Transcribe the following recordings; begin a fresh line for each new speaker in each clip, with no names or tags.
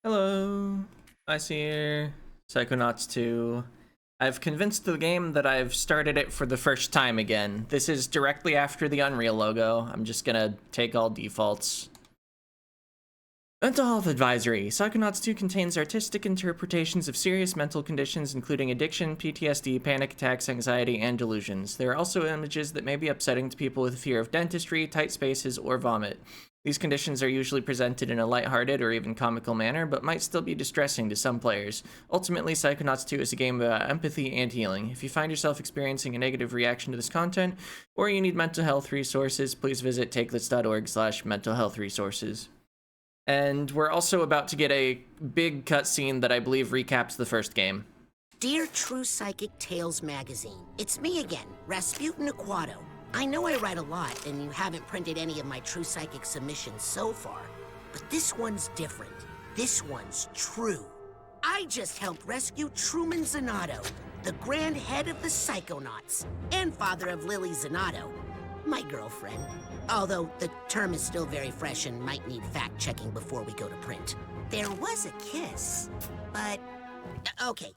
Hello, Ice here, Psychonauts 2. I've convinced the game that I've started it for the first time again. This is directly after the Unreal logo. I'm just gonna take all defaults. Mental health advisory. Psychonauts 2 contains artistic interpretations of serious mental conditions including addiction, PTSD, panic attacks, anxiety, and delusions. There are also images that may be upsetting to people with fear of dentistry, tight spaces, or vomit. These conditions are usually presented in a lighthearted or even comical manner, but might still be distressing to some players. Ultimately, Psychonauts 2 is a game about empathy and healing. If you find yourself experiencing a negative reaction to this content, or you need mental health resources, please visit takelets.org/mentalhealthresources. And we're also about to get a big cutscene that I believe recaps the first game.
Dear True Psychic Tales magazine, it's me again, Rasputin Aquato. I know I write a lot, and you haven't printed any of my True Psychic submissions so far, but this one's different. This one's true. I just helped rescue Truman Zanotto, the grand head of the Psychonauts, and father of Lily Zanotto, my girlfriend. Although the term is still very fresh and might need fact-checking before we go to print. There was a kiss, but... Okay,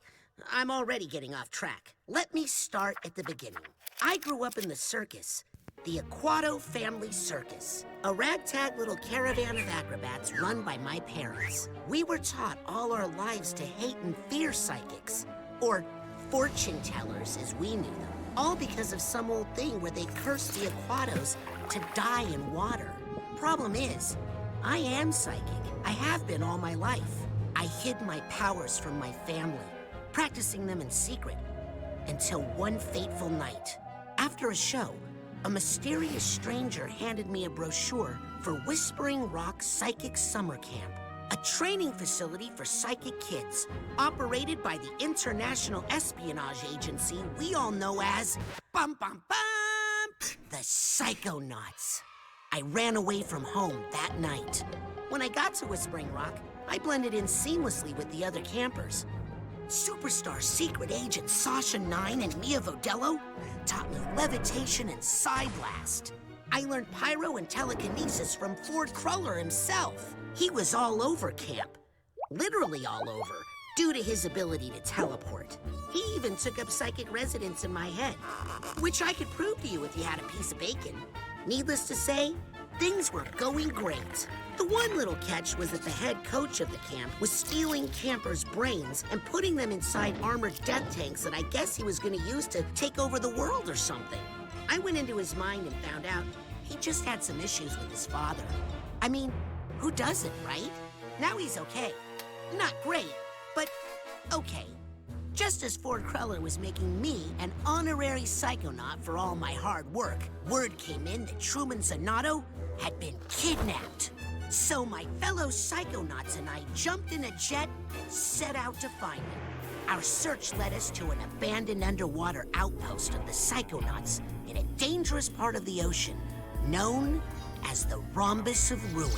I'm already getting off track. Let me start at the beginning. I grew up in the circus, the Aquato Family Circus, a ragtag little caravan of acrobats run by my parents. We were taught all our lives to hate and fear psychics, or fortune tellers as we knew them, all because of some old thing where they cursed the Aquatos to die in water. Problem is, I am psychic. I have been all my life. I hid my powers from my family, practicing them in secret, until one fateful night. After a show, a mysterious stranger handed me a brochure for Whispering Rock Psychic Summer Camp, a training facility for psychic kids, operated by the international espionage agency we all know as the Psychonauts. I ran away from home that night. When I got to Whispering Rock, I blended in seamlessly with the other campers. Superstar secret agent Sasha 9 and Mia Vodello taught me levitation and psi blast. I learned pyro and telekinesis from Ford Cruller himself. He was all over camp, literally all over, due to his ability to teleport. He even took up psychic residence in my head, which I could prove to you if you had a piece of bacon. Needless to say, things were going great. The one little catch was that the head coach of the camp was stealing campers' brains and putting them inside armored death tanks that I guess he was going to use to take over the world or something. I went into his mind and found out he just had some issues with his father. I mean, who doesn't, right? Now he's okay. Not great, but okay. Just as Ford Cruller was making me an honorary psychonaut for all my hard work, word came in that Truman Zanotto had been kidnapped. So my fellow psychonauts and I jumped in a jet, set out to find him. Our search led us to an abandoned underwater outpost of the Psychonauts in a dangerous part of the ocean, known as the Rhombus of Ruin.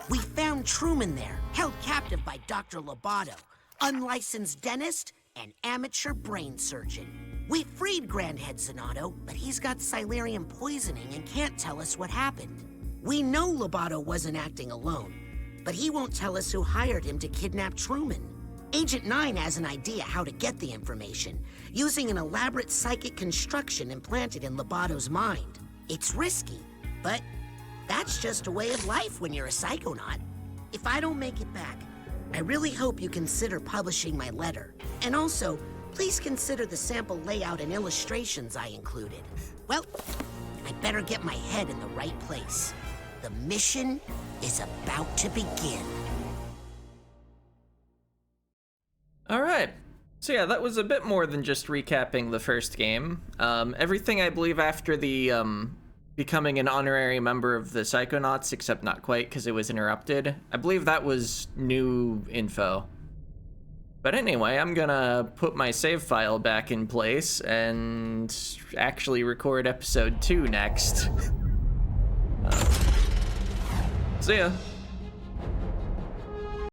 We found Truman there, held captive by Dr. Lobato, unlicensed dentist and amateur brain surgeon. We freed Grandhead Zanotto, but he's got Silurium poisoning and can't tell us what happened. We know Lobato wasn't acting alone, but he won't tell us who hired him to kidnap Truman. Agent 9 has an idea how to get the information, using an elaborate psychic construction implanted in Lobato's mind. It's risky, but that's just a way of life when you're a psychonaut. If I don't make it back, I really hope you consider publishing my letter. And also, please consider the sample layout and illustrations I included. Well, I better get my head in the right place. The mission is about to begin.
Alright, so yeah, that was a bit more than just recapping the first game. Everything I believe after the becoming an honorary member of the Psychonauts, except not quite because it was interrupted. I believe that was new info. But anyway, I'm gonna put my save file back in place and actually record episode 2 next. See ya.